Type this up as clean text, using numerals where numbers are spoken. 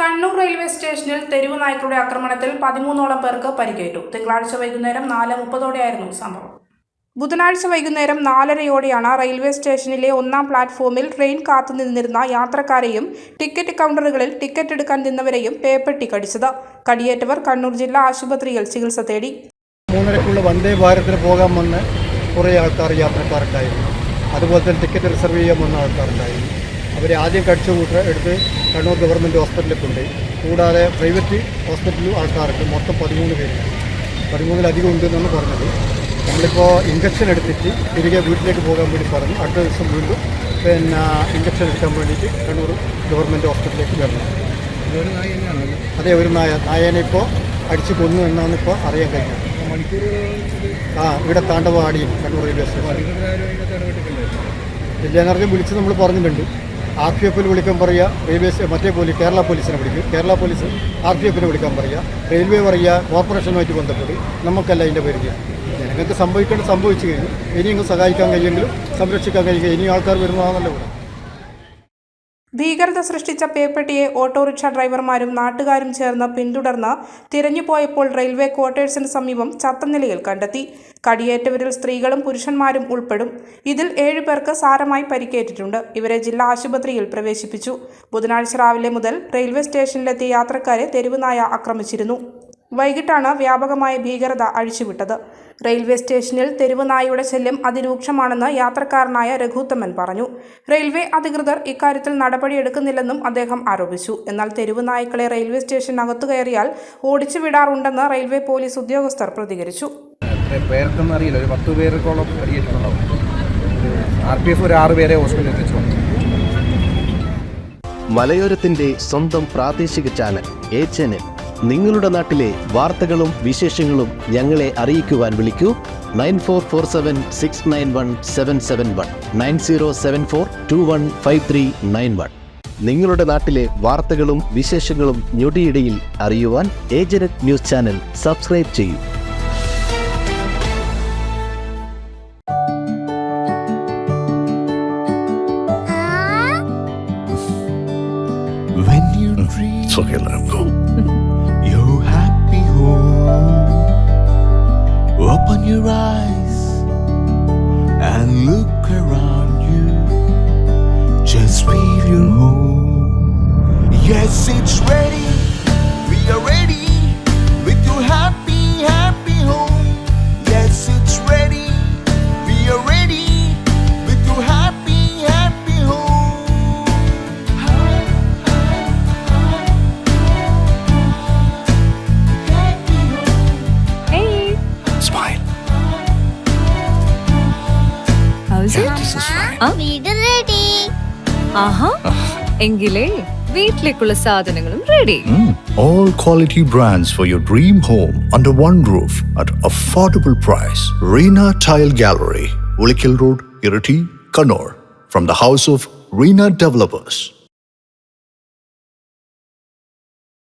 Kannur railway സ്റ്റേഷനിൽ തെരുവ് നായ്ക്കളുടെ ആക്രമണത്തിൽ 13ഓളം പേർക്ക് പരിക്കേറ്റു. തിങ്കളാഴ്ച വൈകുന്നേരം 4:30 സംഭവം. ബുധനാഴ്ച വൈകുന്നേരം 4:30 റെയിൽവേ സ്റ്റേഷനിലെ 1-ാം പ്ലാറ്റ്ഫോമിൽ ട്രെയിൻ കാത്തുനിന്നിരുന്ന യാത്രക്കാരെയും ടിക്കറ്റ് കൗണ്ടറുകളിൽ ടിക്കറ്റ് എടുക്കാൻ നിന്നവരെയും പേപ്പട്ടി കടിച്ചത്. കടിയേറ്റവർ കണ്ണൂർ ജില്ലാ ആശുപത്രിയിൽ ചികിത്സ തേടി. 3:30 വന്ദേ ഭാരതത്തിന് പോകാൻ വന്ന് കുറേ ആൾക്കാർ യാത്രക്കാരുണ്ടായിരുന്നു. അതുപോലെ തന്നെ ടിക്കറ്റ് റിസർവ് ചെയ്യാൻ വന്ന ആൾക്കാരുണ്ടായിരുന്നു. അവരെ ആദ്യം കടിച്ചു എടുത്ത് കണ്ണൂർ ഗവൺമെൻറ് ഹോസ്പിറ്റലിൽ കൊണ്ടുപോയി. കൂടാതെ പ്രൈവറ്റ് ഹോസ്പിറ്റലിലും ആൾക്കാരുണ്ട്. മൊത്തം 13 പേരുണ്ട്. 13-ലധികം ഉണ്ടെന്നാണ് പറഞ്ഞത്. നമ്മളിപ്പോൾ ഇഞ്ചക്ഷൻ എടുത്തിട്ട് തിരികെ വീട്ടിലേക്ക് പോകാൻ വേണ്ടി പറഞ്ഞു. അടുത്ത ദിവസം വീണ്ടും ഇഞ്ചക്ഷൻ എടുക്കാൻ വേണ്ടിയിട്ട് കണ്ണൂർ ഗവൺമെൻറ് ഹോസ്പിറ്റലിലേക്ക് വരണം. അതെ, ഒരു നായനെ ഇപ്പോൾ അടിച്ചു കൊന്നു എന്നാണ് ഇപ്പോൾ അറിയാൻ കഴിഞ്ഞത്. ഇവിടെ താണ്ടവാടിയിൽ കണ്ണൂർ റെയിൽവേ സ്റ്റേഷൻ ജില്ലാനറിഞ്ഞ് വിളിച്ച് നമ്മൾ പറഞ്ഞിട്ടുണ്ട്. RPF വിളിക്കാൻ പറയുക, റെയിൽവേ മറ്റേ കേരള പോലീസിനെ വിളിക്കും. കേരള പോലീസ് RPF വിളിക്കാൻ പറയുക, റെയിൽവേ പറയുക, കോർപ്പറേഷനുമായിട്ട് ബന്ധപ്പെടും. നമുക്കല്ല അതിൻ്റെ പരിധി. ജനങ്ങൾക്ക് സംഭവിച്ചു കഴിഞ്ഞു. ഇനിയും സഹായിക്കാൻ കഴിയുമെങ്കിലും സംരക്ഷിക്കാൻ കഴിയുക. ഇനി ആൾക്കാർ വരുന്നതാണല്ലോ ഇവിടെ. ഭീകരത സൃഷ്ടിച്ച പേപ്പട്ടിയെ ഓട്ടോറിക്ഷ ഡ്രൈവർമാരും നാട്ടുകാരും ചേർന്ന് പിന്തുടർന്ന് തിരഞ്ഞുപോയപ്പോൾ റെയിൽവേ ക്വാർട്ടേഴ്സിന് സമീപം ചത്ത നിലയിൽ കണ്ടെത്തി. കടിയേറ്റവരിൽ സ്ത്രീകളും പുരുഷന്മാരും ഉൾപ്പെടും. ഇതിൽ 7 പേർക്ക് സാരമായി പരിക്കേറ്റിട്ടുണ്ട്. ഇവരെ ജില്ലാ ആശുപത്രിയിൽ പ്രവേശിപ്പിച്ചു. ബുധനാഴ്ച രാവിലെ മുതൽ റെയിൽവേ സ്റ്റേഷനിലെത്തിയ യാത്രക്കാരെ തെരുവ് നായ ആക്രമിച്ചിരുന്നു. വൈകിട്ടാണ് വ്യാപകമായ ഭീകരത അഴിച്ചുവിട്ടത്. റെയിൽവേ സ്റ്റേഷനിൽ തെരുവ് നായയുടെ ശല്യം അതിരൂക്ഷമാണെന്ന് യാത്രക്കാരനായ രഘുത്തമൻ പറഞ്ഞു. റെയിൽവേ അധികൃതർ ഇക്കാര്യത്തിൽ നടപടിയെടുക്കുന്നില്ലെന്നും അദ്ദേഹം ആരോപിച്ചു. എന്നാൽ തെരുവ് നായ്ക്കളെ റെയിൽവേ സ്റ്റേഷനകത്തു കയറിയാൽ ഓടിച്ചു വിടാറുണ്ടെന്ന് റെയിൽവേ പോലീസ് ഉദ്യോഗസ്ഥർ പ്രതികരിച്ചു. പേർക്കൊന്നും അറിയില്ല, ഒരു 10 പേർക്കോളം പരിക്കേറ്റിട്ടുണ്ടാവും. RPF ഒരു 6 പേരെ ഹോസ്പിറ്റലിൽ എത്തിച്ചു. മലയോരത്തിന്റെ സ്വന്തം പ്രാദേശിക ചാനൽ A-Channel. നിങ്ങളുടെ നാട്ടിലെ വാർത്തകളും വിശേഷങ്ങളും ഞങ്ങളെ അറിയിക്കുവാൻ വിളിക്കൂ. 9447691771 9074215391. നിങ്ങളുടെ നാട്ടിലെ വാർത്തകളും വിശേഷങ്ങളും ഞൊടിയിടയിൽ അറിയുവാൻ A-Channel ന്യൂസ് ചാനൽ സബ്സ്ക്രൈബ് ചെയ്യൂ. When you dream, it's okay, let him go. Your happy home. Open your eyes and look around you. Just feel your home. Yes, it's ready. We are ready with your happy, happy home. Yes, it's ready. We are ready with your happy, happy home. ready. എങ്കിലേ വീട്ടിലേക്കുള്ള സാധനങ്ങളും ready. All quality brands for your dream home under one roof at affordable price. Reena Tile Gallery, Ulikil Road, Irati, Kannur. From the house of Reena Developers.